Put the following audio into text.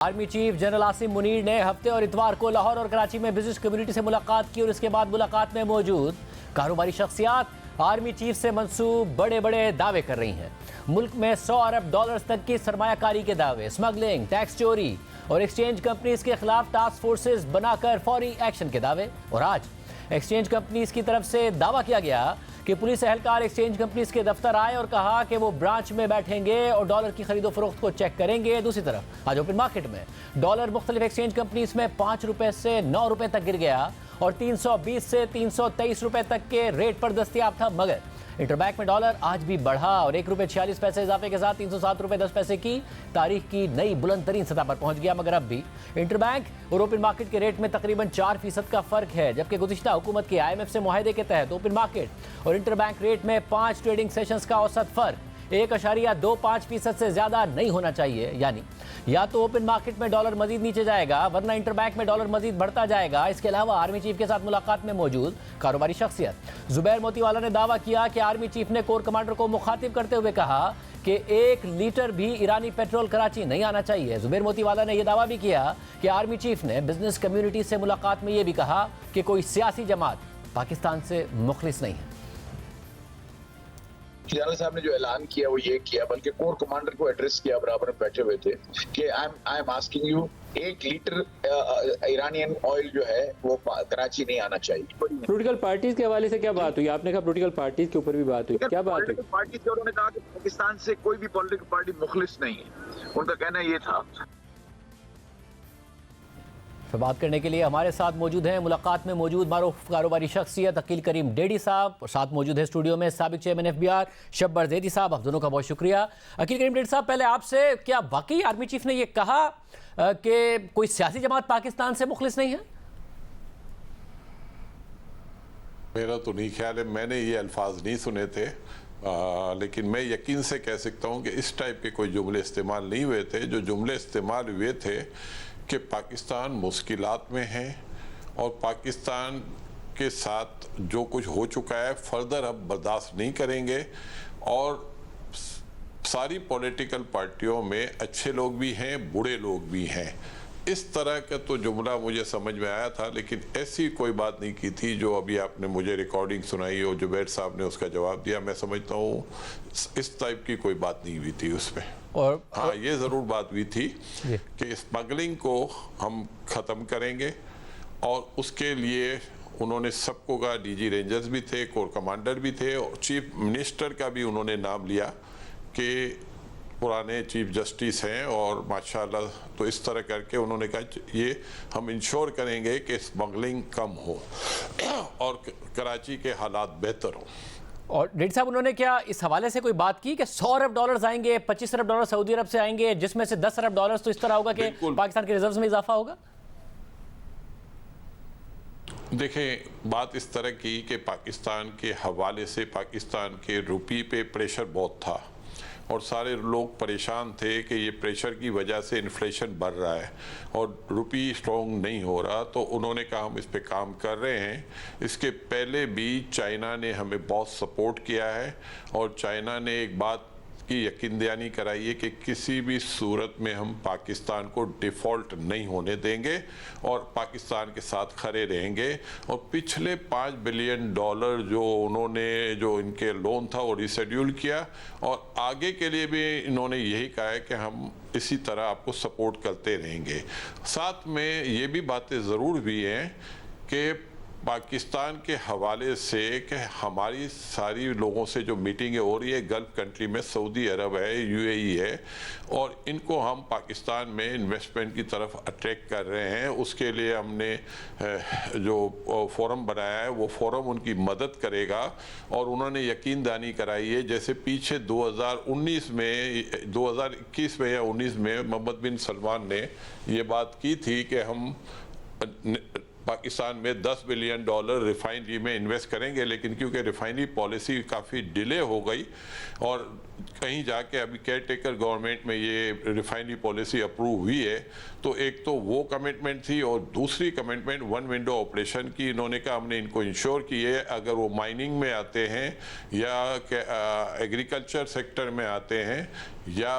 Army chief general Asim Munir نے ہفتے اور اتوار کو لاہور اور کراچی میں بزنس کمیونٹی سے ملاقات کی اور اس کے بعد ملاقات میں موجود کاروباری شخصیات آرمی چیف سے منسوب بڑے بڑے دعوے کر رہی ہیں۔ ملک میں $100 ارب تک کی سرمایہ کاری کے دعوے، اسمگلنگ، ٹیکس چوری اور ایکسچینج کمپنیز کے خلاف ٹاسک فورسز بنا کر فوری ایکشن کے دعوے۔ اور آج ایکسچینج کمپنیز کی طرف سے دعویٰ کیا گیا کہ پولیس اہلکار ایکسچینج کمپنیز کے دفتر آئے اور کہا کہ وہ برانچ میں بیٹھیں گے اور ڈالر کی خرید و فروخت کو چیک کریں گے۔ دوسری طرف آج اوپن مارکیٹ میں ڈالر مختلف ایکسچینج کمپنیز میں ₹5 سے $9 تک گر گیا اور 320 سے 323 روپے تک کے ریٹ پر دستیاب تھا، مگر انٹر بینک میں ڈالر آج بھی بڑھا اور ₹1.46 اضافے کے ساتھ ₹307.10 کی تاریخ کی نئی بلند ترین سطح پر پہنچ گیا۔ مگر اب بھی انٹر بینک اور اوپن مارکیٹ کے ریٹ میں تقریباً 4% کا فرق ہے، جبکہ گزشتہ حکومت کے IMF سے معاہدے کے تحت اوپن مارکیٹ اور انٹر بینک ریٹ میں 5 ٹریڈنگ سیشنز کا اوسط فرق 1.25% سے زیادہ نہیں ہونا چاہیے، یعنی یا تو اوپن مارکیٹ میں ڈالر مزید نیچے جائے گا ورنہ انٹر بینک میں ڈالر مزید بڑھتا جائے گا۔ اس کے علاوہ آرمی چیف کے ساتھ ملاقات میں موجود کاروباری شخصیت زبیر موتی والا نے دعویٰ کیا کہ آرمی چیف نے کور کمانڈر کو مخاطب کرتے ہوئے کہا کہ 1 لیٹر بھی ایرانی پیٹرول کراچی نہیں آنا چاہیے۔ زبیر موتی والا نے یہ دعویٰ بھی کیا کہ آرمی چیف نے بزنس کمیونٹی سے ملاقات میں یہ بھی کہا کہ کوئی سیاسی جماعت پاکستان سے مخلص نہیں ہے۔ جنرل صاحب نے جو اعلان کیا وہ یہ کیا، بلکہ کور کمانڈر کو ایڈریس کیا، برابر میں بیٹھے ہوئے تھے کہ I am asking you 1 litre Iranian oil جو ہے وہ کراچی نہیں آنا چاہیے۔ پولیٹیکل پارٹیز کے حوالے سے کیا بات ہوئی؟ آپ نے کہا پولیٹیکل پارٹیز کے اوپر بھی بات ہوئی، کیا بات ہوئی؟ پارٹیز کے انہوں نے کہا کہ پاکستان سے کوئی بھی پولیٹیکل پارٹی مخلص نہیں ہے، ان کا کہنا یہ تھا۔ بات کرنے کے لیے ہمارے ساتھ موجود ہیں ملاقات میں موجود معروف کاروباری شخصیت عقیل کریم ڈیڈی صاحب، اور ساتھ موجود ہے اسٹوڈیو میں سابق چیئرمین FBR شبر زیدی صاحب۔ آپ دونوں کا بہت شکریہ۔ عقیل کریم ڈیڈی صاحب، پہلے آپ سے، کیا واقعی آرمی چیف نے یہ کہا کہ کوئی سیاسی جماعت پاکستان سے مخلص نہیں ہے؟ میرا تو نہیں خیال ہے، میں نے یہ الفاظ نہیں سنے تھے، لیکن میں یقین سے کہہ سکتا ہوں کہ اس ٹائپ کے کوئی جملے استعمال نہیں ہوئے تھے۔ جو جملے استعمال ہوئے تھے کہ پاکستان مشکلات میں ہے اور پاکستان کے ساتھ جو کچھ ہو چکا ہے فردر اب برداشت نہیں کریں گے، اور ساری پولیٹیکل پارٹیوں میں اچھے لوگ بھی ہیں، برے لوگ بھی ہیں۔ اس طرح کا تو جملہ مجھے سمجھ میں آیا تھا، لیکن ایسی کوئی بات نہیں کی تھی جو ابھی آپ نے مجھے ریکارڈنگ سنائی اور زبیر صاحب نے اس کا جواب دیا۔ میں سمجھتا ہوں اس ٹائپ کی کوئی بات نہیں ہوئی تھی اس میں۔ اور ہاں، یہ ضرور بات ہوئی تھی کہ اسمگلنگ کو ہم ختم کریں گے، اور اس کے لیے انہوں نے سب کو کہا، DG رینجرز بھی تھے، کور کمانڈر بھی تھے، اور چیف منسٹر کا بھی انہوں نے نام لیا کہ پرانے چیف جسٹس ہیں، اور ماشاءاللہ تو اس طرح کر کے انہوں نے کہا یہ ہم انشور کریں گے کہ اسمگلنگ کم ہو اور کراچی کے حالات بہتر ہوں۔ اور ڈیڈی صاحب، انہوں نے کیا اس حوالے سے کوئی بات کی کہ $100 ارب آئیں گے، $25 ارب سعودی عرب سے آئیں گے، جس میں سے $10 ارب تو اس طرح ہوگا کہ پاکستان کے ریزروز میں اضافہ ہوگا؟ دیکھیں، بات اس طرح کی کہ پاکستان کے حوالے سے پاکستان کے روپی پہ پریشر بہت تھا، اور سارے لوگ پریشان تھے کہ یہ پریشر کی وجہ سے انفلیشن بڑھ رہا ہے اور روپی اسٹرانگ نہیں ہو رہا، تو انہوں نے کہا ہم اس پہ کام کر رہے ہیں۔ اس کے پہلے بھی چائنا نے ہمیں بہت سپورٹ کیا ہے، اور چائنا نے ایک بات کی یقین دہانی کرائی ہے کہ کسی بھی صورت میں ہم پاکستان کو ڈیفالٹ نہیں ہونے دیں گے اور پاکستان کے ساتھ کھڑے رہیں گے، اور پچھلے $5 بلین جو انہوں نے جو ان کے لون تھا وہ ریشیڈیول کیا، اور آگے کے لیے بھی انہوں نے یہی کہا ہے کہ ہم اسی طرح آپ کو سپورٹ کرتے رہیں گے۔ ساتھ میں یہ بھی باتیں ضرور بھی ہیں کہ پاکستان کے حوالے سے کہ ہماری ساری لوگوں سے جو میٹنگیں ہو رہی ہے گلف کنٹری میں، سعودی عرب ہے، UAE ہے، اور ان کو ہم پاکستان میں انویسٹمنٹ کی طرف اٹریکٹ کر رہے ہیں۔ اس کے لیے ہم نے جو فورم بنایا ہے وہ فورم ان کی مدد کرے گا، اور انہوں نے یقین دہانی کرائی ہے جیسے پیچھے 2021 میں یا 19 میں محمد بن سلمان نے یہ بات کی تھی کہ ہم پاکستان میں $10 بلین ریفائنری میں انویسٹ کریں گے، لیکن کیونکہ ریفائنری پالیسی کافی ڈیلے ہو گئی اور کہیں جا کے ابھی کیئر ٹیکر گورنمنٹ میں یہ ریفائنری پالیسی اپروو ہوئی ہے، تو ایک تو وہ کمٹمنٹ تھی، اور دوسری کمٹمنٹ 1 ونڈو آپریشن کی۔ انہوں نے کہا ہم نے ان کو انشور کی ہے اگر وہ مائننگ میں آتے ہیں یا ایگریکلچر سیکٹر میں آتے ہیں یا